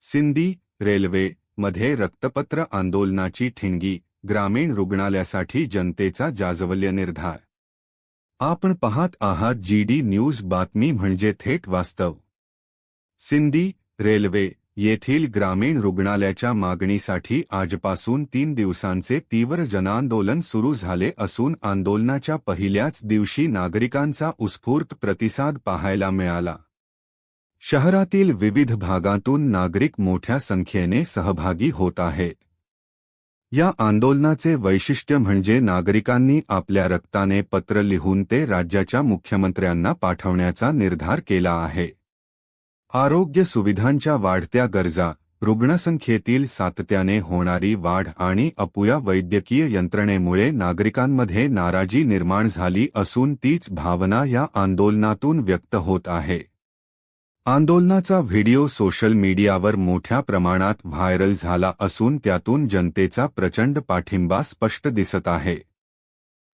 Sindi railway मध्ये रक्तपत्र आंदोलनाची ठिणगी, ग्रामीण रुग्णालयासाठी जनतेचा जाज्वल्य निर्धार। आपण पाहत आहात जीडी न्यूज, बातमी म्हणजे थेट वास्तव। सिंदी रेल्वे येथील ग्रामीण रुग्णालयाच्या मागणीसाठी आजपासून 3 दिवसांचे तीव्र जनआंदोलन सुरू झाले असून आंदोलनाच्या पहिल्याच दिवशी नागरिकांचा उत्स्फूर्त प्रतिसाद पाहायला मिळाला। शहरातील विविध भागातून नागरिक मोठ्या संख्येने सहभागी होत आहेत। या आंदोलनाचे वैशिष्ट्य म्हणजे नागरिकांनी आपल्या रक्ताने पत्र लिहून ते राज्याच्या मुख्यमंत्र्यांना पाठवण्याचा निर्धार केला आहे। आरोग्य सुविधांच्या वाढत्या गरजा, रुग्णसंख्येतील सातत्याने होणारी वाढ आणि अपुऱ्या वैद्यकीय यंत्रणेमुळे नागरिकांमध्ये नाराजी निर्माण झाली असून तीच भावना या आंदोलनातून व्यक्त होत आहे। आंदोलनाचा व्हिडिओ सोशल मीडियावर मोठ्या प्रमाणात व्हायरल झाला असून त्यातून जनतेचा प्रचंड पाठिंबा स्पष्ट दिसत आहे।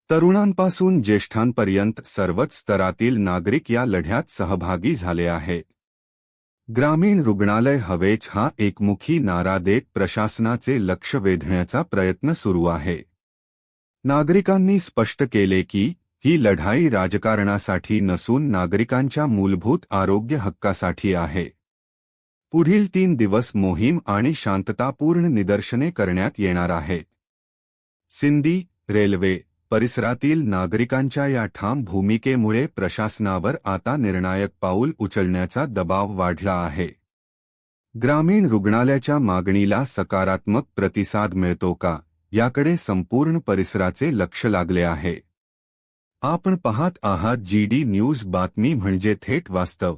तरुणांपासून ज्येष्ठांपर्यंत सर्वच स्तरातील नागरिक या लढ्यात सहभागी झाले आहेत। ग्रामीण रुग्णालय हवेच हा एकमुखी नारा देत प्रशासनाचे लक्ष वेधण्याचा प्रयत्न सुरू आहे। नागरिकांनी स्पष्ट केले की ही लढाई राजकारणासाठी नसून नागरिकांच्या मूलभूत आरोग्य हक्कासाठी आहे। पुढील 3 दिवस मोहीम आणि शांततापूर्ण निदर्शने करण्यात येणार आहेत। सिंदी रेल्वे परिसरातील नागरिकांच्या या ठाम भूमिकेमुळे प्रशासनावर आता निर्णायक पाऊल उचलण्याचा दबाव वाढला आहे। ग्रामीण रुग्णालयाच्या मागणीला सकारात्मक प्रतिसाद मिळतो का, याकडे संपूर्ण परिसराचे लक्ष लागले आहे। आपण पाहत आहात जीडी न्यूज, बातमी म्हणजे थेट वास्तव।